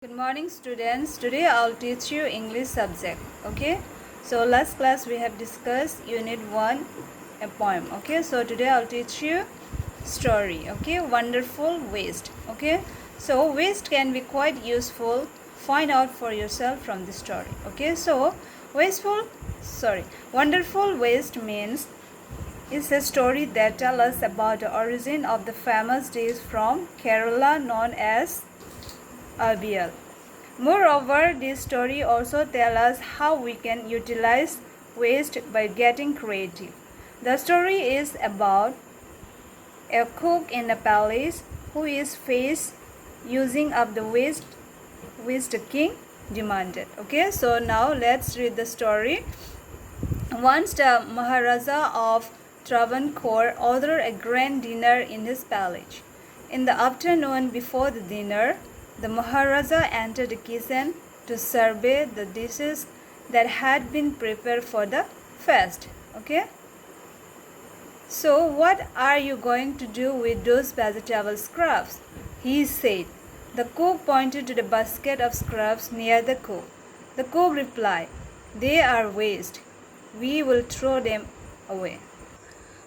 Good morning students. Today I'll teach you English subject. Okay. So last class we have discussed unit 1 a poem. Okay. So today I'll teach you story. Okay. Wonderful waste. Okay. So waste can be quite useful. Find out for yourself from the story. Okay. So wonderful waste means is a story that tells us about the origin of the famous dish from Kerala known as Albial. Moreover, this story also tells us how we can utilize waste by getting creative. The story is about a cook in a palace who is faced using up the waste which the king demanded. Okay, so now let's read the story. Once the Maharaja of Travancore ordered a grand dinner in his palace. In the afternoon before the dinner, the Maharaja entered the kitchen to survey the dishes that had been prepared for the feast. Okay. So what are you going to do with those vegetable scraps? He said. The cook pointed to the basket of scraps near the cook. The cook replied, "They are waste. We will throw them away."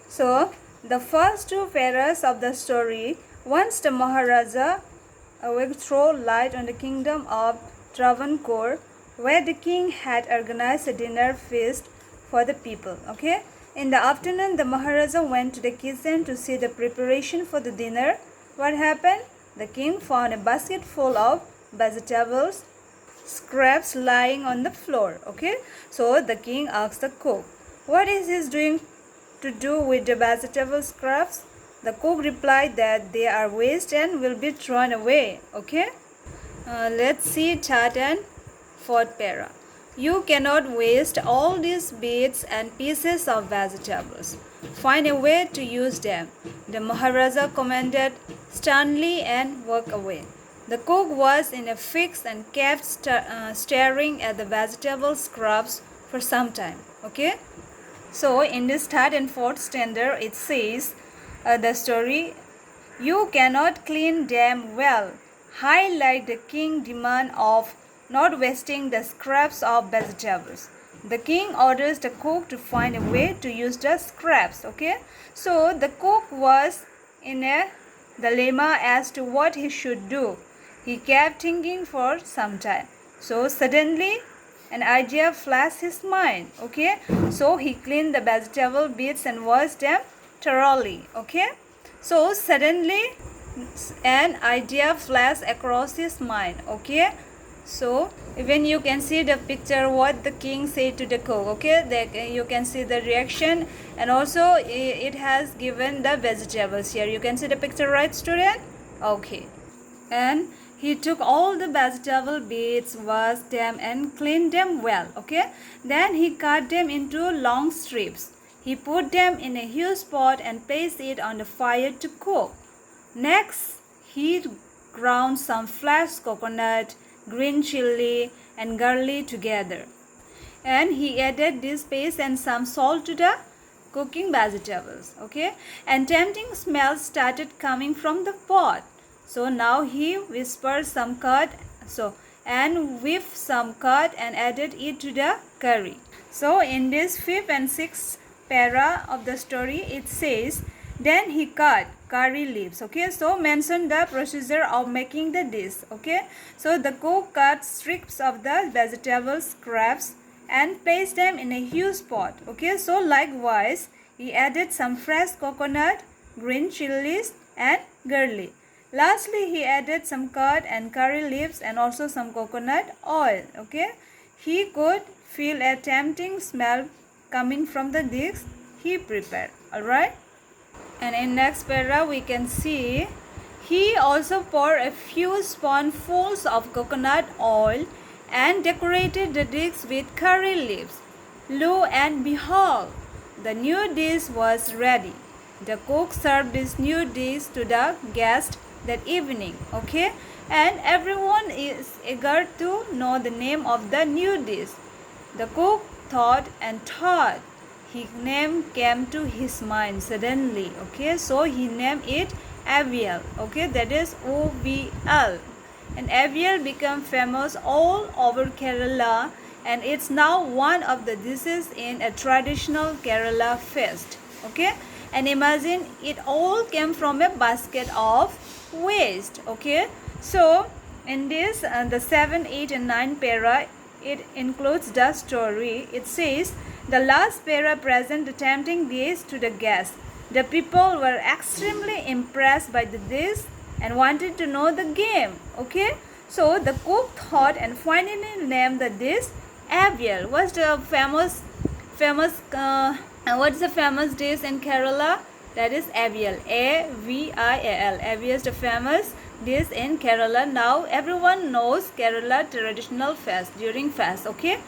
So the first two paras of the story, once the Maharaja will throw light on the kingdom of Travancore, where the king had organized a dinner feast for the people. Okay. In the afternoon, the Maharaja went to the kitchen to see the preparation for the dinner. What happened? The king found a basket full of vegetables scraps lying on the floor. Okay. So the king asked the cook, "What is he doing to do with the vegetable scraps?" The cook replied that they are waste and will be thrown away. Okay. Let's see third and fourth para. You cannot waste all these bits and pieces of vegetables. Find a way to use them. The Maharaja commanded sternly and walked away. The cook was in a fix and kept staring at the vegetable scraps for some time. Okay. So in this third and fourth stanza, it says the story, "You cannot clean them well," highlight the king's demand of not wasting the scraps of vegetables. The king orders the cook to find a way to use the scraps. Okay, so the cook was in a dilemma as to what he should do. He kept thinking for some time. So suddenly an idea flashed his mind. Okay, so he cleaned the vegetable bits and washed them thoroughly. Okay, so suddenly an idea flashed across his mind. Okay, so even you can see the picture what the king said to the cook. Okay, you can see the reaction, and also it has given the vegetables here. You can see the picture, right, student? Okay, and he took all the vegetable bits, washed them and cleaned them well. Okay, then he cut them into long strips. He put them in a huge pot and placed it on the fire to cook. Next, he ground some fresh coconut, green chili and garlic together. And he added this paste and some salt to the cooking vegetables. Okay, and tempting smells started coming from the pot. So now he whispered some curd, and whipped some curd and added it to the curry. So in this fifth and sixth para of the story, it says, then he cut curry leaves. Okay, so mention the procedure of making the dish. Okay, so the cook cut strips of the vegetable scraps and placed them in a huge pot. Okay, so likewise he added some fresh coconut, green chilies and garlic. Lastly, he added some curd and curry leaves and also some coconut oil. Okay, he could feel a tempting smell coming from the dish he prepared. Alright, and in next para we can see he also poured a few spoonfuls of coconut oil and decorated the dish with curry leaves. Lo and behold, the new dish was ready. The cook served this new dish to the guest that evening. Okay, and everyone is eager to know the name of the new dish. The cook thought and thought. His name came to his mind suddenly. Okay, so he named it Avial. Okay, that is OVL. and avial became famous all over Kerala, and it's now one of the dishes in a traditional Kerala feast. Okay, and imagine it all came from a basket of waste. Okay, so in this the 7, 8 and 9 para, it includes the story. It says the last para present the tempting dish to the guests. The people were extremely impressed by the dish and wanted to know the game. Okay, so the cook thought and finally named the dish avial. What's the famous what's the famous dish in Kerala? That is avial. A-V-I-A-L. Avial is the famous dish in Kerala. Now everyone knows Kerala traditional fast during fast. Okay,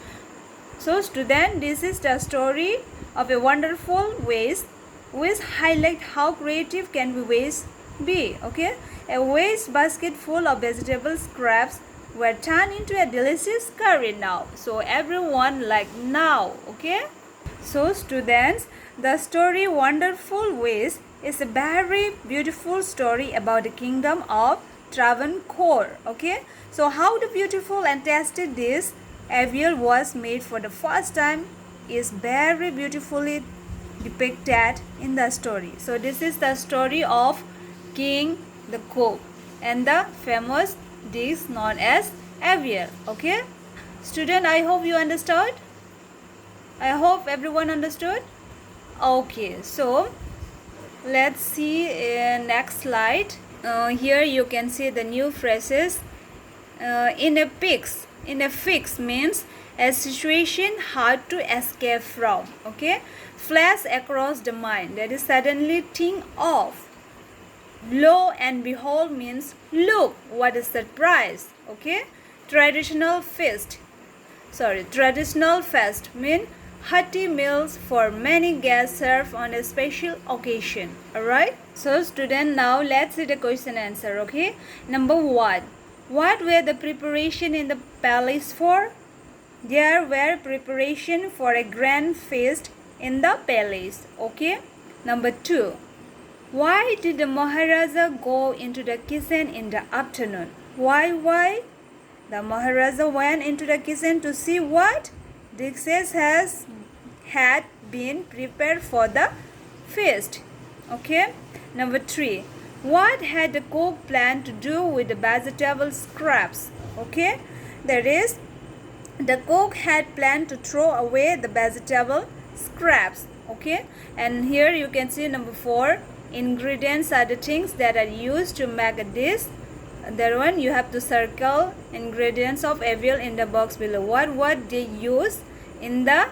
so student, this is the story of a wonderful waste, which highlight how creative can be waste be. Okay, a waste basket full of vegetable scraps were turned into a delicious curry now. So everyone like now. Okay, so students, the story Wonderful Waste is a very beautiful story about the kingdom of Travancore. Okay, so how the beautiful and tasty dish avial was made for the first time is very beautifully depicted in the story. So this is the story of King the Cook and the famous dish known as avial. Okay, student, I hope you understood. I hope everyone understood. Okay, so let's see next slide. Here you can see the new phrases. In a fix means a situation hard to escape from. Okay, flash across the mind, that is suddenly think of. Lo and behold means look, what a surprise. Okay, traditional fest mean hearty meals for many guests served on a special occasion. Alright, so student, now let's see the question answer. Okay, number 1, what were the preparation in the palace for? There were preparation for a grand feast in the palace. Okay, number 2, why did the Maharaja go into the kitchen in the afternoon? Why the Maharaja went into the kitchen to see what dishes had been prepared for the feast. Okay, number 3, what had the cook planned to do with the vegetable scraps? Okay, that is, the cook had planned to throw away the vegetable scraps. Okay, and here you can see number 4, ingredients are the things that are used to make a dish. That one you have to circle ingredients of avial in the box below. What they use in the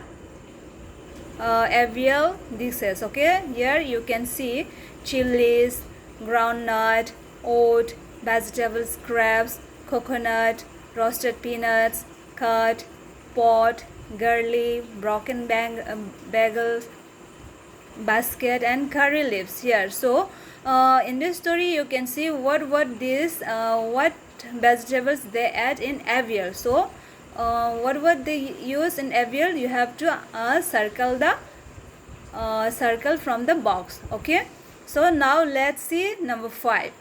avial dishes. Okay, here you can see chilies, groundnut, oat, vegetable scraps, coconut, roasted peanuts, curd, pot, girly, broken bagels, basket and curry leaves here. So in this story you can see what vegetables they add in avial. So what they use in avial, you have to circle from the box. Okay, so now let's see number 5,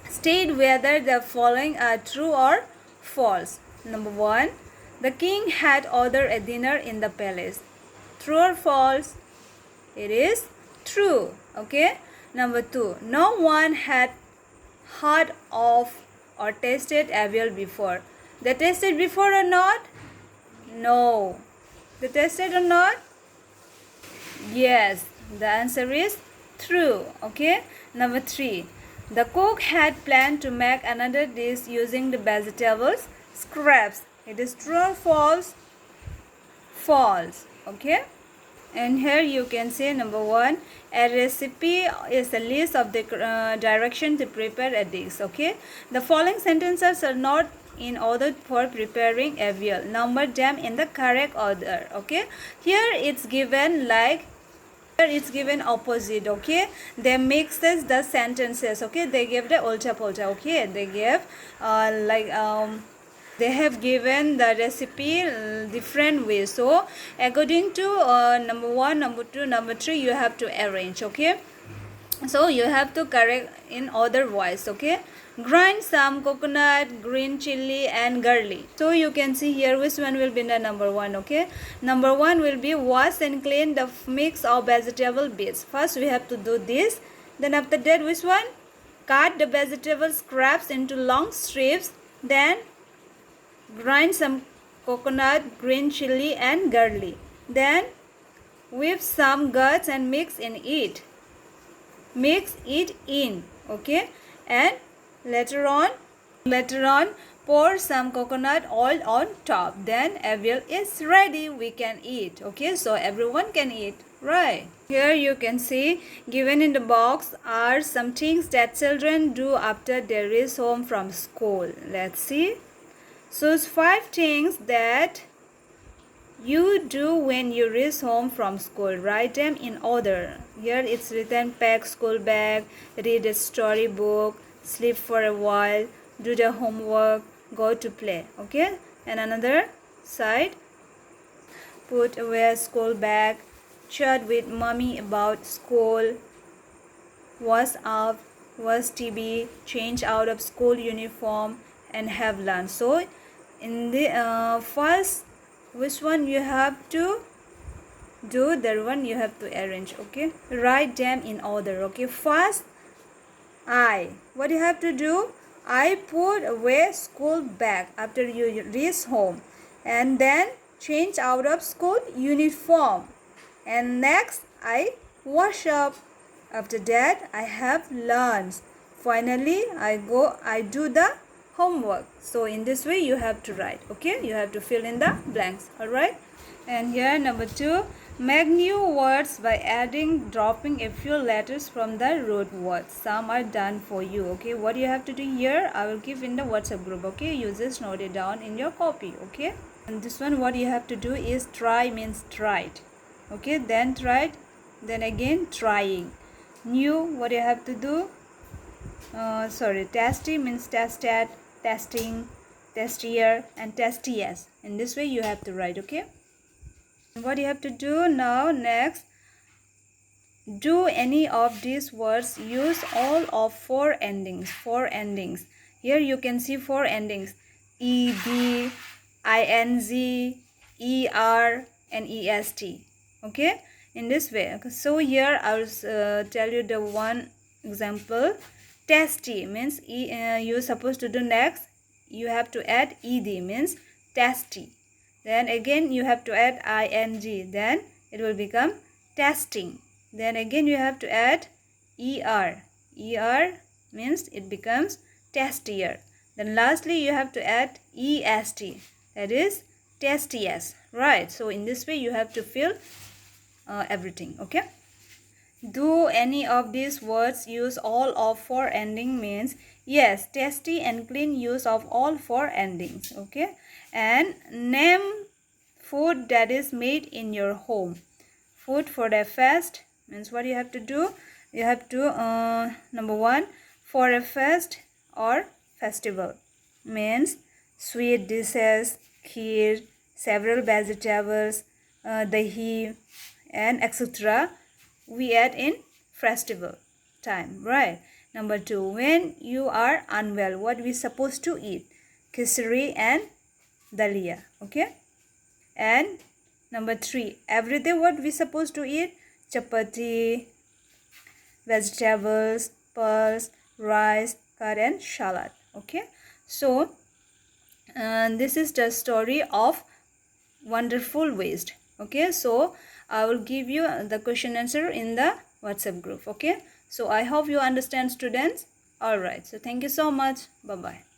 state whether the following are true or false. Number 1, the king had ordered a dinner in the palace. True or false? It is true. Okay, number 2, no one had heard of or tasted avial before. They tasted before or not? No. They tasted or not? Yes, the answer is true. Okay, number 3, the cook had planned to make another dish using the vegetables scraps. It is true or false? False. Okay, and here you can see number 1, a recipe is a list of the direction to prepare a dish. Okay, the following sentences are not in order for preparing avial. Number them in the correct order. Okay, here it's given like, here it's given opposite. Okay, they mixes the sentences. Okay, they give the ulta polta. Okay, they give they have given the recipe different ways. So according to number 1, number 2, number 3, you have to arrange. Okay, so you have to correct in order wise. Okay, Grind some coconut, green chili and garlic. So you can see here which one will be the number 1. Okay, number 1 will be wash and clean the mix of vegetable bits. First we have to do this. Then after that, which one? Cut the vegetable scraps into long strips. Then grind some coconut, green chili and garlic. Then whip some guts and mix it in. Okay, and later on pour some coconut oil on top. Then avial is ready. We can eat. Okay, so everyone can eat, right? Here you can see given in the box are some things that children do after they reach home from school. Let's see. Choose 5 things that you do when you reach home from school. Write them in order. Here it's written: pack school bag, read a storybook, sleep for a while, do the homework, go to play. Okay, and another side: put away school bag, chat with mommy about school, wash up, watch TV, change out of school uniform and have lunch. So in the first, which one you have to do, that one you have to arrange. Okay, write them in order. Okay, first, what you have to do, I put away school bag after you reach home, and then change out of school uniform, and next I wash up. After that I have lunch. Finally I do the homework. So in this way you have to write. Okay, you have to fill in the blanks. All right, and here number 2, make new words by dropping a few letters from the root words. Some are done for you. Okay, what you have to do here, I will give in the WhatsApp group. Okay, you just note it down in your copy. Okay, and this one, what you have to do is try means tried. Okay, then tried, then again trying. New, what you have to do, testy means tested, testing, testier and testiest. In this way you have to write. Okay, what you have to do now, next, do any of these words use all of 4 endings. Here you can see 4 endings: ed, ing, er and est. Okay, in this way. So here I will tell you the one example. Testy means you supposed to do next, you have to add ed, means testy. Then again you have to add ing, then it will become testing. Then again you have to add er, means it becomes testier. Then lastly you have to add est, that is testiest, right? So in this way you have to fill everything. Okay, do any of these words use all of 4 ending, means yes, testy and clean use of all 4 endings. Okay, and name food that is made in your home. Food for the fest means what you have to do, you have to number 1, for a fest or festival means sweet dishes, kheer, several vegetables, dahi and etc. we add in festival time, right? Number 2, when you are unwell, what we supposed to eat? Khichdi and dalia. Okay, and number 3, every day what we supposed to eat? Chapati, vegetables, pulse, rice, curry and salad. Okay, so this is the story of wonderful waste. Okay, so I will give you the question answer in the WhatsApp group. Okay, so I hope you understand, students. All right, so thank you so much. Bye bye.